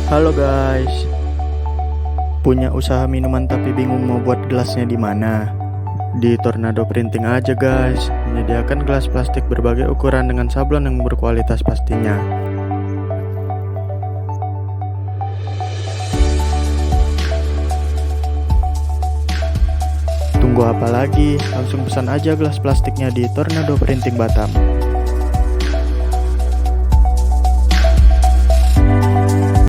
Halo guys, punya usaha minuman tapi bingung mau buat gelasnya di mana? Di Tornado Printing aja guys, menyediakan gelas plastik berbagai ukuran dengan sablon yang berkualitas pastinya. Tunggu apa lagi? Langsung pesan aja gelas plastiknya di Tornado Printing Batam.